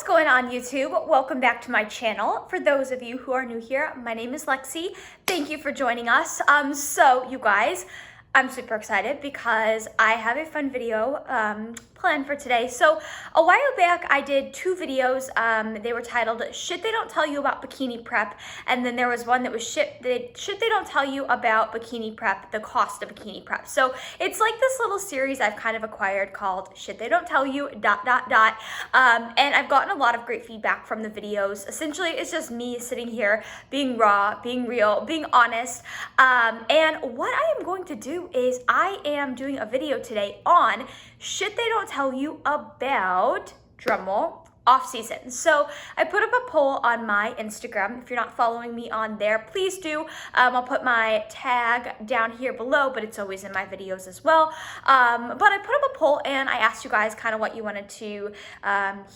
going on, YouTube? Welcome back to my channel. For those of you who are new here, my name is Lexi. Thank you for joining us. So you guys, I'm super excited because I have a fun video planned for today. So a while back, I did two videos. They were titled "Shit They Don't Tell You About Bikini Prep," and then there was one that was shit they don't tell you about bikini prep, the cost of bikini prep. So it's like this little series I've kind of acquired called "Shit They Don't Tell You ... And I've gotten a lot of great feedback from the videos. Essentially, it's just me sitting here being raw, being real, being honest. And what I am going to do is I am doing a video today on shit they don't tell you about, drumroll, off season. So I put up a poll on my Instagram. If you're not following me on there, please do. I'll put my tag down here below, but it's always in my videos as well. But I put up a poll and I asked you guys kind of what you wanted to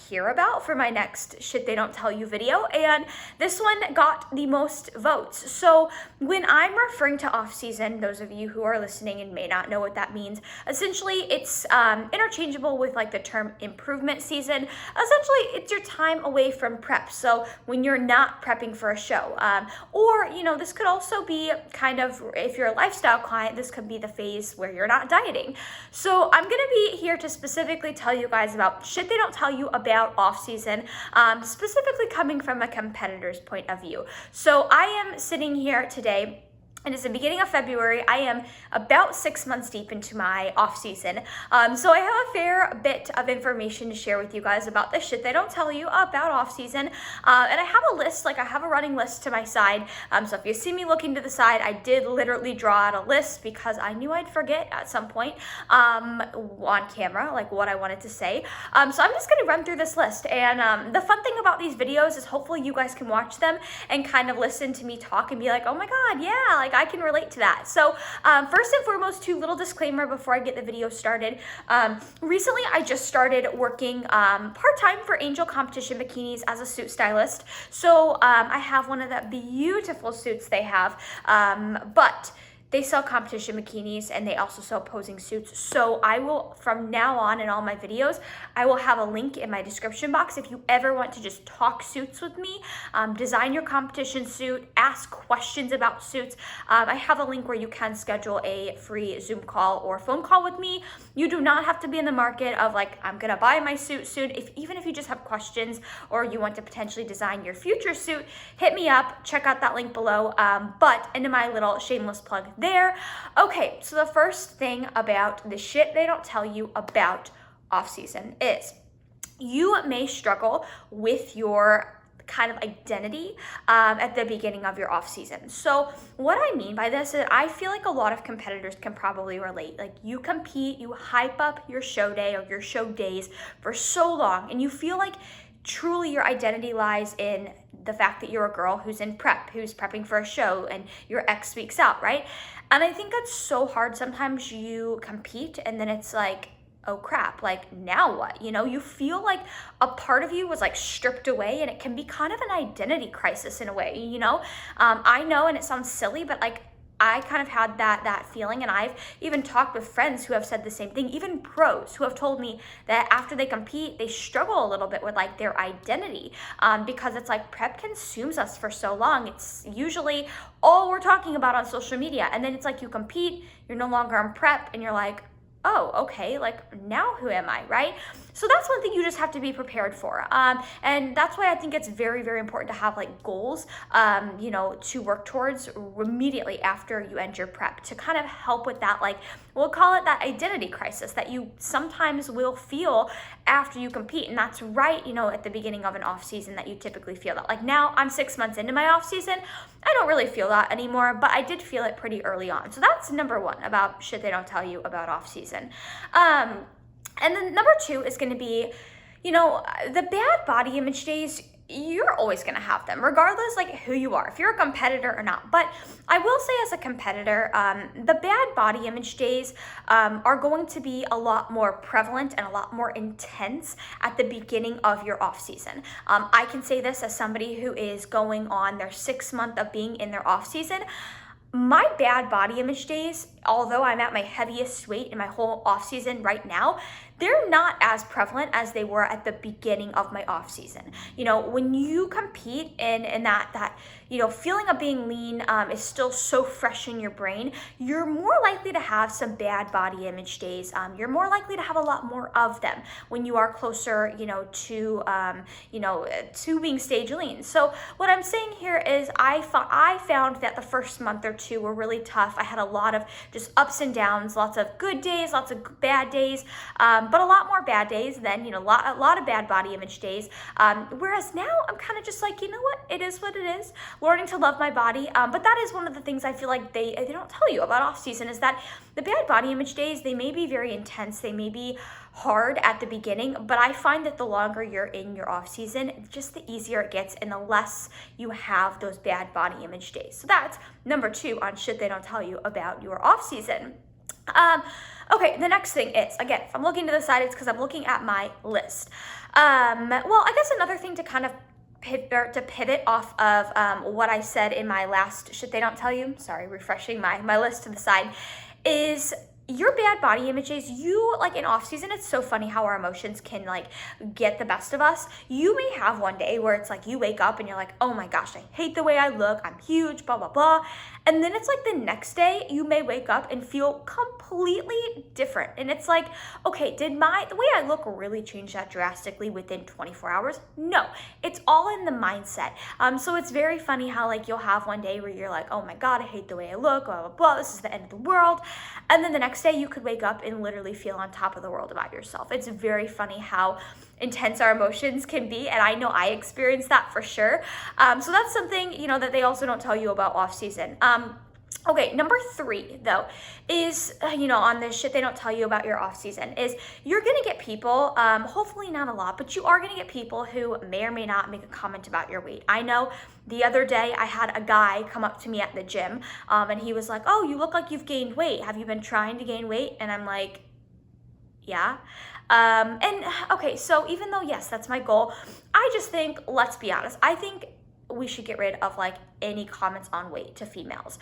hear about for my next shit they don't tell you video. And this one got the most votes. So when I'm referring to off season, those of you who are listening and may not know what that means, essentially it's interchangeable with like the term improvement season. Essentially, it's your time away from prep. So when you're not prepping for a show, or, you know, this could also be kind of, if you're a lifestyle client, this could be the phase where you're not dieting. So I'm going to be here to specifically tell you guys about shit they don't tell you about off season, specifically coming from a competitor's point of view. So I am sitting here today, and it's the beginning of February. I am about 6 months deep into my off season. So I have a fair bit of information to share with you guys about the shit they don't tell you about off season. And I have a list, like I have a running list to my side. So if you see me looking to the side, I did literally draw out a list because I knew I'd forget at some point on camera, like what I wanted to say. So I'm just gonna run through this list. And the fun thing about these videos is hopefully you guys can watch them and kind of listen to me talk and be like, oh my God, yeah, like I can relate to that. So first and foremost, two little disclaimer before I get the video started. Recently, I just started working part-time for Angel Competition Bikinis as a suit stylist. So I have one of the beautiful suits they have, but they sell competition bikinis and they also sell posing suits. So I will, from now on in all my videos, I will have a link in my description box if you ever want to just talk suits with me, design your competition suit, ask questions about suits. I have a link where you can schedule a free Zoom call or phone call with me. You do not have to be in the market of like, I'm gonna buy my suit soon. Even if you just have questions or you want to potentially design your future suit, hit me up, check out that link below. But into my little shameless plug there. Okay, so the first thing about the shit they don't tell you about off season is you may struggle with your kind of identity at the beginning of your off season. So what I mean by this is I feel like a lot of competitors can probably relate. Like you compete, you hype up your show day or your show days for so long, and you feel like truly your identity lies in the fact that you're a girl who's in prep, who's prepping for a show, and you're X weeks out, right? And I think that's so hard. Sometimes you compete and then it's like, oh crap, like now what? You know, you feel like a part of you was like stripped away, and it can be kind of an identity crisis in a way, you know? I know, and it sounds silly, but like I kind of had that feeling, and I've even talked with friends who have said the same thing, even pros who have told me that after they compete, they struggle a little bit with like their identity, because it's like prep consumes us for so long. It's usually all we're talking about on social media, and then it's like you compete, you're no longer on prep, and you're like, oh, okay, like now who am I, right? So that's one thing you just have to be prepared for. And that's why I think it's very, very important to have like goals, you know, to work towards immediately after you enter prep to kind of help with that, like, we'll call it that identity crisis that you sometimes will feel after you compete. And that's right, you know, at the beginning of an off season that you typically feel that. Like now I'm 6 months into my off season, I don't really feel that anymore, but I did feel it pretty early on. So that's number one about shit they don't tell you about off season. And then number two is going to be, you know, the bad body image days. You're always going to have them regardless like who you are, if you're a competitor or not. But I will say as a competitor, the bad body image days are going to be a lot more prevalent and a lot more intense at the beginning of your off season. I can say this as somebody who is going on their 6th month of being in their off season. My bad body image days although I'm at my heaviest weight in my whole off season right now, they're not as prevalent as they were at the beginning of my off season. You know, when you compete and that you know, feeling of being lean is still so fresh in your brain, you're more likely to have some bad body image days. You're more likely to have a lot more of them when you are closer, you know, to being stage lean. So what I'm saying here is I found that the first month or two were really tough. I had a lot of just ups and downs, lots of good days, lots of bad days, but a lot more bad days than, you know, a lot of bad body image days. Whereas now I'm kind of just like, you know what, it is what it is. Learning to love my body. But that is one of the things I feel like they don't tell you about off season, is that the bad body image days, they may be very intense, they may be hard at the beginning, but I find that the longer you're in your off season, just the easier it gets and the less you have those bad body image days. So that's number 2 on shit they don't tell you about your off season. Okay, the next thing is, again, if I'm looking to the side, it's because I'm looking at my list. Well, I guess another thing to kind of pivot off of what I said in my last shit they don't tell you, sorry, refreshing my list to the side, is your bad body images. You, like, in off season, it's so funny how our emotions can like get the best of us. You may have one day where it's like you wake up and you're like, oh my gosh, I hate the way I look, I'm huge, blah blah blah, and then it's like the next day you may wake up and feel completely different, and it's like, okay, did the way I look really change that drastically within 24 hours? No, it's all in the mindset. So it's very funny how like you'll have one day where you're like, oh my god, I hate the way I look, blah blah blah, this is the end of the world, and then the next day you could wake up and literally feel on top of the world about yourself. It's very funny how intense our emotions can be, and I know I experienced that for sure. So that's something, you know, that they also don't tell you about off season. Okay, number 3 though is, you know, on this shit they don't tell you about your off season, is you're gonna get people, hopefully not a lot, but you are gonna get people who may or may not make a comment about your weight. I know the other day I had a guy come up to me at the gym, and he was like, oh, you look like you've gained weight. Have you been trying to gain weight? And I'm like, yeah. And okay, so even though, yes, that's my goal, I just think, let's be honest, I think we should get rid of like any comments on weight to females,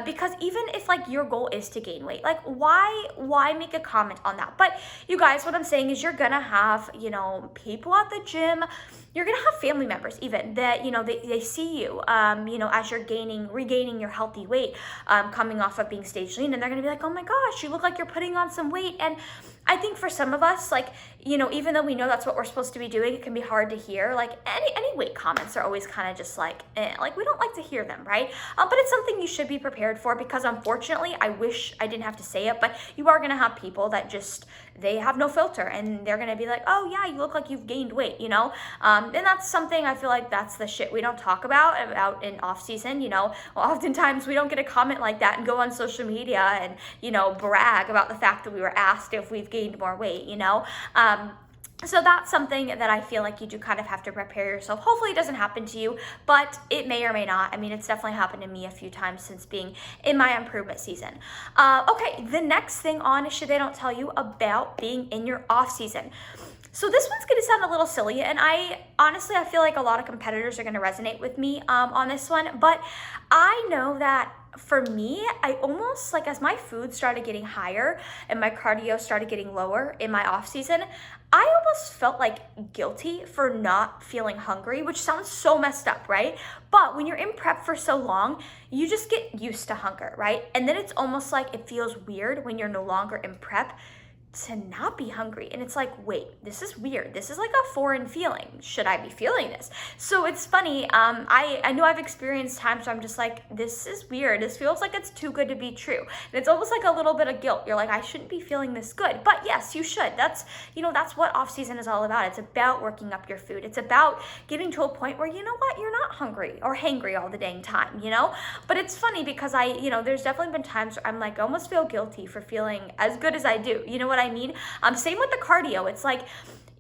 because even if like your goal is to gain weight, like why make a comment on that? But you guys, what I'm saying is you're gonna have, you know, people at the gym, you're gonna have family members even that, you know, they see you, you know, as you're regaining your healthy weight, coming off of being stage lean, and they're gonna be like, oh my gosh, you look like you're putting on some weight. And I think for some of us, like, you know, even though we know that's what we're supposed to be doing, it can be hard to hear. Like any weight comments are always kind of just like, like we don't like to hear them, right? But it's something you should be prepared for, because unfortunately, I wish I didn't have to say it, but you are gonna have people that just, they have no filter, and they're gonna be like, oh yeah, you look like you've gained weight, you know? And that's something I feel like that's the shit we don't talk about in off season, you know? Well, oftentimes we don't get a comment like that and go on social media and, you know, brag about the fact that we were asked if we've gained more weight, you know? So that's something that I feel like you do kind of have to prepare yourself. Hopefully it doesn't happen to you, but it may or may not. I mean, it's definitely happened to me a few times since being in my improvement season. Okay, the next thing on should they don't tell you about being in your off season. So this one's gonna sound a little silly, and I feel like a lot of competitors are gonna resonate with me on this one, but I know that for me, I almost, like, as my food started getting higher and my cardio started getting lower in my off season, I almost felt like guilty for not feeling hungry, which sounds so messed up, right? But when you're in prep for so long, you just get used to hunger, right? And then it's almost like it feels weird when you're no longer in prep to not be hungry. And it's like, wait, this is weird. This is like a foreign feeling. Should I be feeling this? So it's funny. I know I've experienced times where I'm just like, this is weird. This feels like it's too good to be true. And it's almost like a little bit of guilt. You're like, I shouldn't be feeling this good. But yes, you should. That's, you know, that's what off season is all about. It's about working up your food. It's about getting to a point where, you know what, you're not hungry or hangry all the dang time, you know? But it's funny because there's definitely been times where I'm like, I almost feel guilty for feeling as good as I do. You know what I mean? Same with the cardio. It's like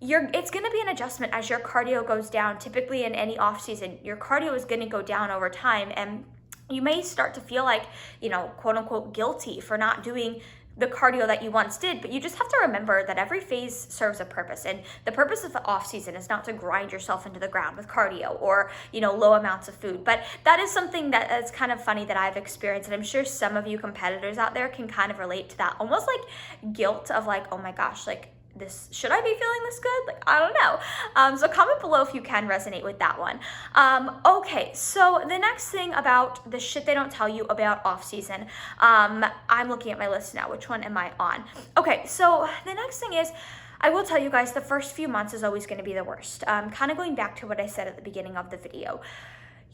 it's going to be an adjustment as your cardio goes down. Typically in any off season, your cardio is going to go down over time, and you may start to feel like, you know, quote unquote guilty for not doing the cardio that you once did, but you just have to remember that every phase serves a purpose, and the purpose of the off season is not to grind yourself into the ground with cardio or, you know, low amounts of food. But that is something that's kind of funny that I've experienced, and I'm sure some of you competitors out there can kind of relate to that, almost like guilt of like, oh my gosh, like, this, should I be feeling this good? Like, I don't know. So comment below if you can resonate with that one. Okay, so the next thing about the shit they don't tell you about off season, I'm looking at my list now. Which one am I on? Okay, so the next thing is, I will tell you guys, the first few months is always going to be the worst. Kind of going back to what I said at the beginning of the video.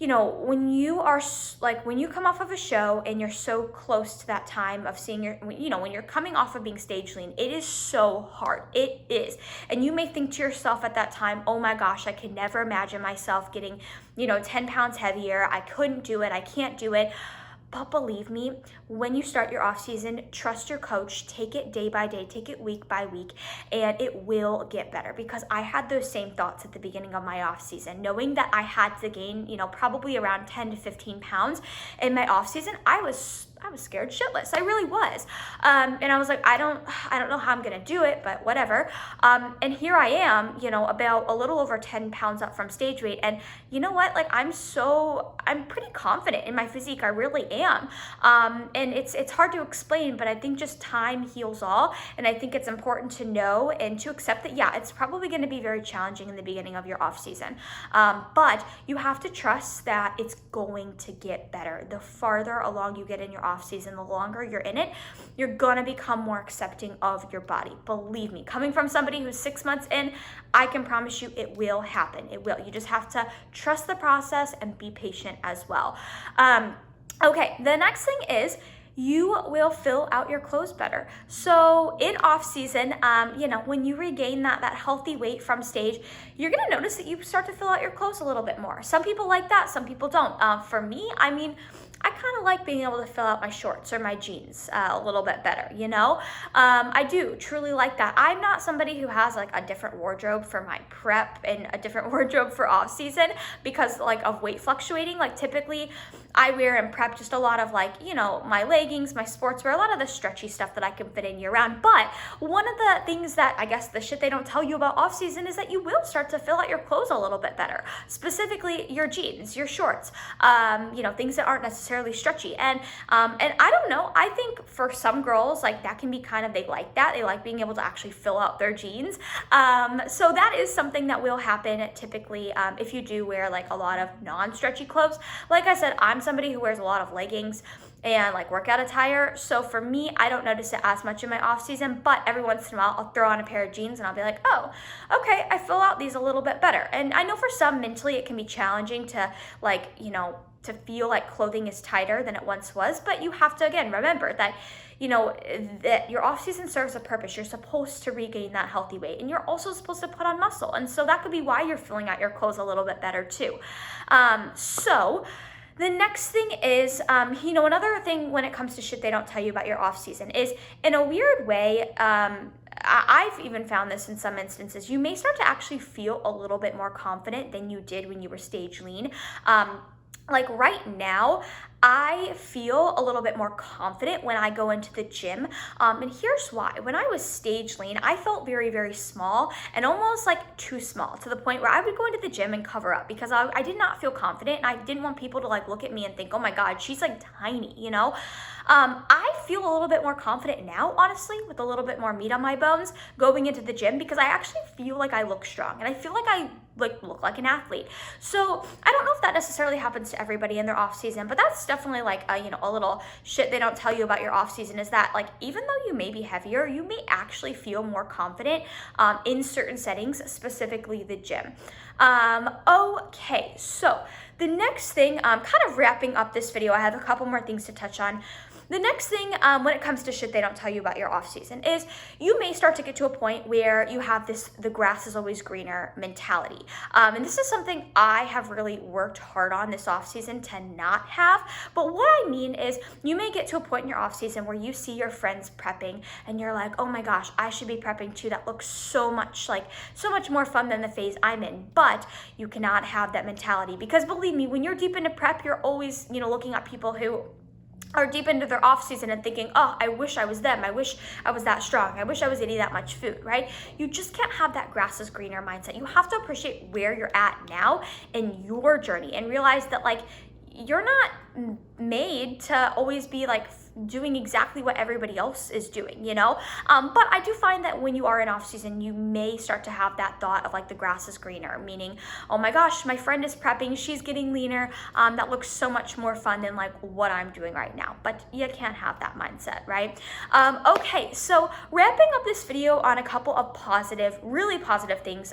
You know, when you are like, when you come off of a show and you're so close to that time of seeing your, you know, when you're coming off of being stage lean, it is so hard. It is. And you may think to yourself at that time, oh my gosh, I could never imagine myself getting, you know, 10 pounds heavier. I couldn't do it. I can't do it. But believe me, when you start your off season, trust your coach, take it day by day, take it week by week, and it will get better. Because I had those same thoughts at the beginning of my off season, knowing that I had to gain, you know, probably around 10 to 15 pounds in my off season. I was scared shitless. I really was. And I was like, I don't know how I'm going to do it, but whatever. And here I am, you know, about a little over 10 pounds up from stage weight. And you know what? Like, I'm pretty confident in my physique. I really am. And it's hard to explain, but I think just time heals all. And I think it's important to know and to accept that, yeah, it's probably going to be very challenging in the beginning of your off season. But you have to trust that it's going to get better. The farther along you get in your off season, the longer you're in it, you're gonna become more accepting of your body. Believe me, coming from somebody who's 6 months in, I can promise you it will happen. It will. You just have to trust the process and be patient as well. Okay, the next thing is, you will fill out your clothes better. So in off season, you know, when you regain that healthy weight from stage, you're gonna notice that you start to fill out your clothes a little bit more. Some people like that, some people don't. For me, I mean, I kind of like being able to fill out my shorts or my jeans a little bit better, you know? I do truly like that. I'm not somebody who has like a different wardrobe for my prep and a different wardrobe for off season because like of weight fluctuating. Like typically I wear in prep just a lot of like, you know, my leggings, my sportswear, a lot of the stretchy stuff that I can fit in year round. But one of the things that I guess the shit they don't tell you about off season is that you will start to fill out your clothes a little bit better, specifically your jeans, your shorts, you know, things that aren't necessarily stretchy. And I don't know, I think for some girls, like that can be kind of, they like that. They like being able to actually fill out their jeans. So that is something that will happen typically if you do wear like a lot of non-stretchy clothes. Like I said, I'm somebody who wears a lot of leggings and like workout attire. So for me, I don't notice it as much in my off season, but every once in a while I'll throw on a pair of jeans and I'll be like, oh, okay, I fill out these a little bit better. And I know for some mentally it can be challenging to like, you know, to feel like clothing is tighter than it once was, but you have to, again, remember that, you know, that your off season serves a purpose. You're supposed to regain that healthy weight, and you're also supposed to put on muscle. And so that could be why you're filling out your clothes a little bit better too. So the next thing is, you know, another thing when it comes to shit they don't tell you about your off season is, in a weird way, I've even found this in some instances, you may start to actually feel a little bit more confident than you did when you were stage lean. Like right now, I feel a little bit more confident when I go into the gym. And here's why. When I was stage lean, I felt very, very small and almost like too small, to the point where I would go into the gym and cover up because I did not feel confident, and I didn't want people to like look at me and think, oh my God, she's like tiny, you know? I feel a little bit more confident now, honestly, with a little bit more meat on my bones going into the gym, because I actually feel like I look strong and I feel like I look like an athlete. So I don't know if that necessarily happens to everybody in their off season, but that's definitely like you know, a little shit they don't tell you about your off season, is that like even though you may be heavier, you may actually feel more confident in certain settings, specifically the gym. Okay, so the next thing, kind of wrapping up this video, I have a couple more things to touch on. The next thing when it comes to shit they don't tell you about your off season is you may start to get to a point where you have this the grass is always greener mentality. And this is something I have really worked hard on this off season to not have. But what I mean is you may get to a point in your off season where you see your friends prepping and you're like, oh my gosh, I should be prepping too. That looks so much more fun than the phase I'm in. But you cannot have that mentality, because believe me, when you're deep into prep, you're always, you know, looking at people who are deep into their off season and thinking, oh, I wish I was them. I wish I was that strong. I wish I was eating that much food, right? You just can't have that grass is greener mindset. You have to appreciate where you're at now in your journey and realize that like, you're not made to always be like doing exactly what everybody else is doing, you know? But I do find that when you are in off season, you may start to have that thought of like the grass is greener, meaning, oh my gosh, my friend is prepping, she's getting leaner. That looks so much more fun than like what I'm doing right now. But you can't have that mindset, right? Okay, so wrapping up this video on a couple of positive, really positive things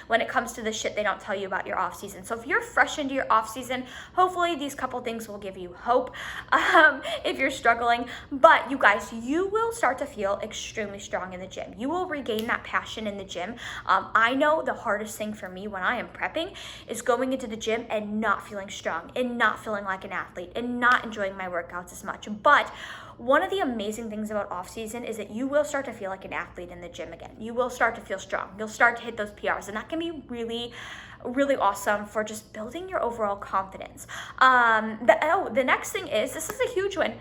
when it comes to the shit they don't tell you about your off season. So if you're fresh into your off season, hopefully these couple things will give you hope if you're struggling. But you guys, you will start to feel extremely strong in the gym. You will regain that passion in the gym. I know the hardest thing for me when I am prepping is going into the gym and not feeling strong and not feeling like an athlete and not enjoying my workouts as much. But one of the amazing things about off season is that you will start to feel like an athlete in the gym again. You will start to feel strong. You'll start to hit those PRs, and that can be really awesome for just building your overall confidence. The next thing is, this is a huge one.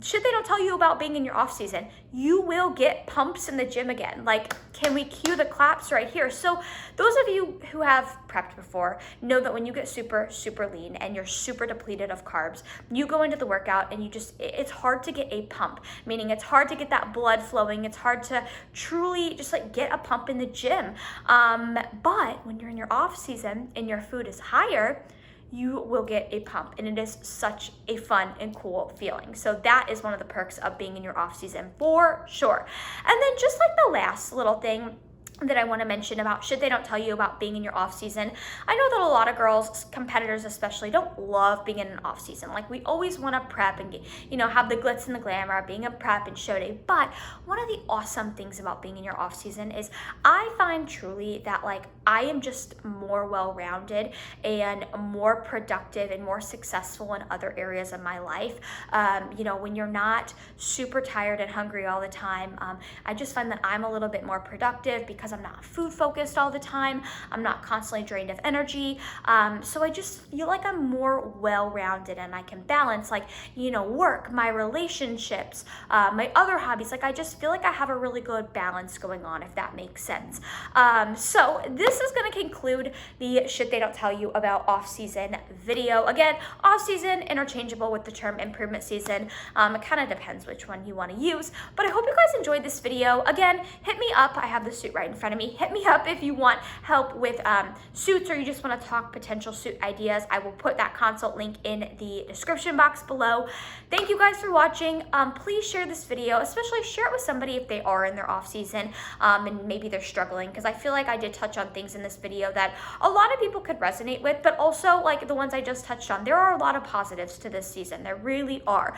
Shit they don't tell you about being in your off season, you will get pumps in the gym again. Like, can we cue the claps right here? So those of you who have prepped before know that when you get super lean and you're super depleted of carbs, you go into the workout and it's hard to get a pump, meaning it's hard to get that blood flowing. It's hard to truly just like get a pump in the gym. But when you're in your off season and your food is higher, you will get a pump, and it is such a fun and cool feeling. So that is one of the perks of being in your off season for sure. And then just like the last little thing that I want to mention about shit they don't tell you about being in your off season. I know that a lot of girls, competitors especially, don't love being in an off season. Like, we always want to prep and have the glitz and the glamour of being a prep and show day. But one of the awesome things about being in your off season is I find truly that like I am just more well-rounded and more productive and more successful in other areas of my life. When you're not super tired and hungry all the time, I just find that I'm a little bit more productive because I'm not food focused all the time. I'm not constantly drained of energy. So I just feel like I'm more well-rounded and I can balance work, my relationships, my other hobbies. Like, I just feel like I have a really good balance going on, if that makes sense. So this is going to conclude the shit they don't tell you about off-season video. Again, off-season interchangeable with the term improvement season. It kind of depends which one you want to use, but I hope you guys enjoyed this video. Again, hit me up. I have the suit right in front of me. Hit me up if you want help with suits, or you just want to talk potential suit ideas. I will put that consult link in the description box below. Thank you guys for watching. Please share this video, especially share it with somebody if they are in their off season and maybe they're struggling, because I feel like I did touch on things in this video that a lot of people could resonate with, but also like the ones I just touched on. There are a lot of positives to this season. There really are.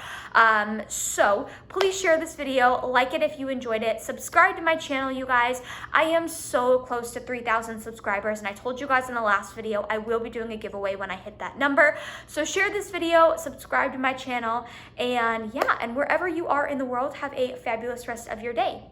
So please share this video, like it if you enjoyed it, subscribe to my channel, you guys. I am so close to 3,000 subscribers, and I told you guys in the last video I will be doing a giveaway when I hit that number. So share this video, subscribe to my channel, and yeah, and wherever you are in the world, have a fabulous rest of your day.